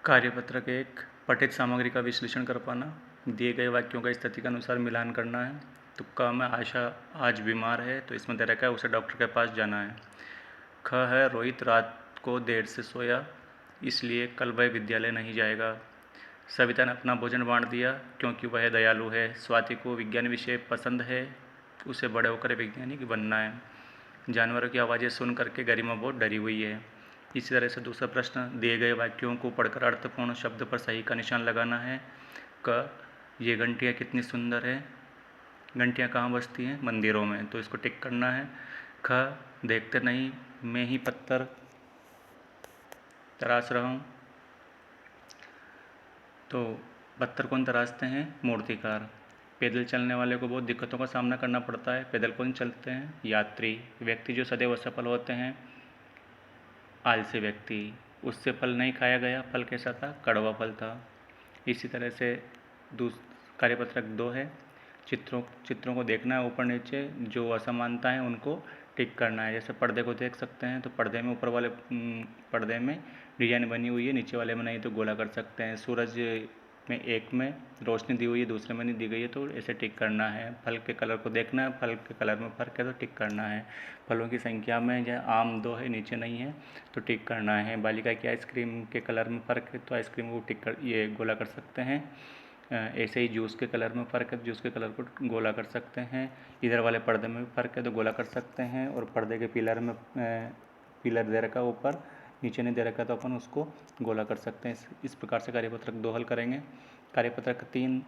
कार्यपत्रक एक पठित सामग्री का विश्लेषण कर पाना, दिए गए वाक्यों का स्थिति के अनुसार मिलान करना है। तुक्का में आशा आज बीमार है तो इसमें दे रखा है उसे डॉक्टर के पास जाना है। ख है रोहित रात को देर से सोया इसलिए कल वह विद्यालय नहीं जाएगा। सविता ने अपना भोजन बांट दिया क्योंकि वह दयालु है। स्वाति को विज्ञान विषय पसंद है, उसे बड़े होकर वैज्ञानिक बनना है। जानवरों की आवाज़ें सुन करके गरिमा बहुत डरी हुई है। इसी तरह से दूसरा प्रश्न, दिए गए वाक्यों को पढ़कर अर्थपूर्ण शब्द पर सही का निशान लगाना है। क ये घंटियाँ कितनी सुंदर है, घंटियाँ कहाँ बजती हैं? मंदिरों में, तो इसको टिक करना है। ख देखते नहीं मैं ही पत्थर तराश रहा हूँ, तो पत्थर कौन तराशते हैं? मूर्तिकार। पैदल चलने वाले को बहुत दिक्कतों का सामना करना पड़ता है, पैदल कौन चलते हैं? यात्री। व्यक्ति जो सदैव असफल होते हैं, आलसी व्यक्ति। उससे फल नहीं खाया गया, फल कैसा था? कड़वा फल था। इसी तरह से कार्यपत्रक 2 है, चित्रों को देखना है ऊपर नीचे, जो असमानता है उनको टिक करना है। जैसे पर्दे को देख सकते हैं तो पर्दे में ऊपर वाले पर्दे में डिजाइन बनी हुई है, नीचे वाले में नहीं तो गोला कर सकते हैं। सूरज में एक में रोशनी दी हुई है, दूसरे में नहीं दी गई है, तो ऐसे टिक करना है। फल के कलर को देखना है, फल के कलर में फ़र्क है तो टिक करना है। फलों की संख्या में जहाँ आम 2 है नीचे नहीं है तो टिक करना है। बालिका की आइसक्रीम के कलर में फ़र्क है तो आइसक्रीम को टिक कर ये गोला कर सकते हैं। ऐसे ही जूस के कलर में फ़र्क है तो जूस के कलर को गोला कर सकते हैं। इधर वाले पर्दे में भी फ़र्क है तो गोला कर सकते हैं। और पर्दे के पिलर में पिलर दे रखा ऊपर, नीचे नहीं दे रखा तो अपन उसको गोला कर सकते हैं। इस प्रकार से कार्यपत्रक 2 हल करेंगे। कार्यपत्रक 3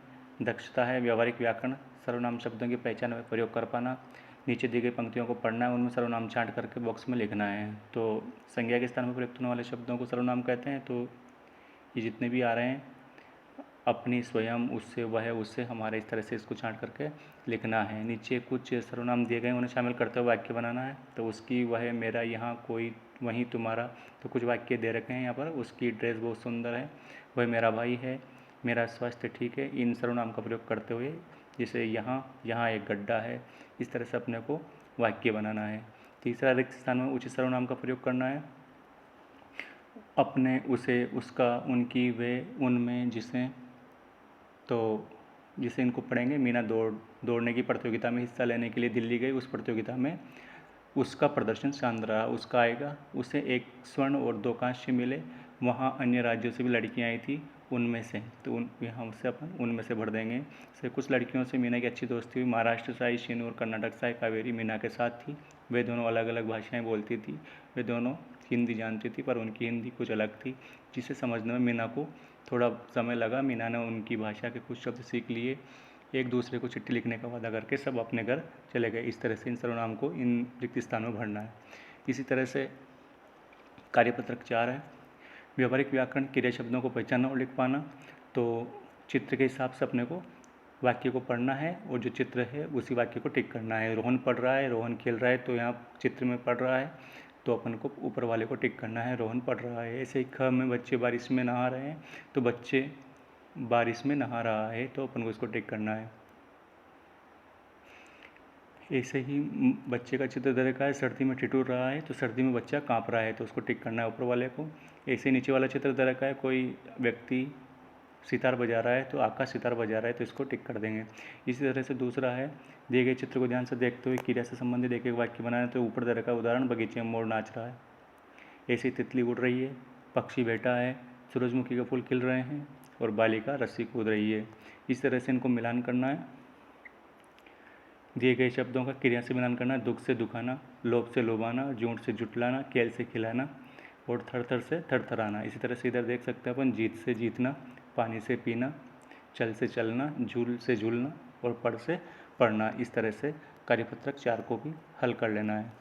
दक्षता है, व्यावहारिक व्याकरण, सर्वनाम शब्दों की पहचान व प्रयोग कर पाना। नीचे दी गई पंक्तियों को पढ़ना है, उनमें सर्वनाम छांट करके बॉक्स में लिखना है। तो संज्ञा के स्थान में प्रयुक्त होने वाले शब्दों को सर्वनाम कहते हैं। तो ये जितने भी आ रहे हैं, अपनी, स्वयं, उससे, वह, उससे, हमारे, इस तरह से इसको छांट करके लिखना है। नीचे कुछ सर्वनाम दिए गए उन्हें शामिल करते हुए वाक्य बनाना है। तो उसकी, वह, मेरा, यहाँ, कोई, वहीं, तुम्हारा, तो कुछ वाक्य दे रखे हैं यहाँ पर। उसकी ड्रेस बहुत सुंदर है, वह मेरा भाई है, मेरा स्वास्थ्य ठीक है। इन सर्वनाम का प्रयोग करते हुए, जैसे यहाँ एक गड्ढा है, इस तरह से अपने को वाक्य बनाना है। तीसरा, रिक्त स्थान में उचित सर्वनाम का प्रयोग करना है। अपने, उसे, उसका, उनकी, वे, उनमें, जिसे। तो जिसे इनको पढ़ेंगे, मीना दौड़ने की प्रतियोगिता में हिस्सा लेने के लिए दिल्ली गई। उस प्रतियोगिता में उसका प्रदर्शन शानदार रहा। उसका आएगा, उसे 1 स्वर्ण और 2 कांस्य मिले। वहाँ अन्य राज्यों से भी लड़कियाँ आई थी, उनमें से, तो यहाँ से अपन उनमें से भर देंगे। से कुछ लड़कियों से मीना की अच्छी दोस्ती हुई। महाराष्ट्र से आई शीनू और कर्नाटक से आई कावेरी मीना के साथ थी। वे दोनों अलग अलग भाषाएं बोलती थी। वे दोनों हिंदी जानती थी पर उनकी हिंदी कुछ अलग थी, जिसे समझने में मीना को थोड़ा समय लगा। मीना ने उनकी भाषा के कुछ शब्द सीख लिए। एक दूसरे को चिट्ठी लिखने का वादा करके सब अपने घर चले गए। इस तरह से इन सर्वनाम को इन रिक्त स्थान में भरना है। इसी तरह से कार्यपत्रक 4 है, व्यावहारिक व्याकरण, क्रिया शब्दों को पहचानना और लिख पाना। तो चित्र के हिसाब से अपने को वाक्य को पढ़ना है और जो चित्र है उसी वाक्य को टिक करना है। रोहन पढ़ रहा है, रोहन खेल रहा है, तो यहाँ चित्र में पढ़ रहा है तो अपन को ऊपर वाले को टिक करना है, रोहन पढ़ रहा है। ऐसे ही ख में बच्चे बारिश में नहा रहे हैं, तो बच्चे बारिश में नहा रहा है, तो अपन को इसको टिक करना है। ऐसे ही बच्चे का चित्र दे रखा है, सर्दी में ठिठुर रहा है, तो सर्दी में बच्चा काँप रहा है, तो उसको टिक करना है ऊपर वाले को। ऐसे नीचे वाला चित्र दे रखा है, कोई व्यक्ति सितार बजा रहा है, तो आकाश सितार बजा रहा है, तो इसको टिक कर देंगे। इसी तरह से दूसरा है, दिए गए चित्र को ध्यान से देखते हुए क्रिया से संबंधित एक एक वाक्य बनाना। तो ऊपर दे रखा है उदाहरण, बगीचे में मोर नाच रहा है, ऐसी तितली उड़ रही है, पक्षी बैठा है, सूरजमुखी के फूल खिल रहे हैं और बालिका रस्सी कूद रही है। इस तरह से इनको मिलान करना है। दिए गए शब्दों का क्रिया से मिलान करना, दुख से दुखाना, लोभ से लोभाना, झूठ से जुटलाना, खेल से खिलाना और थर थर से थरथराना। इसी तरह से इधर देख सकते हैं अपन, जीत से जीतना, पानी से पीना, चल से चलना, झूल से झूलना और पढ़ से पढ़ना। इस तरह से कार्यपत्रक 4 को भी हल कर लेना है।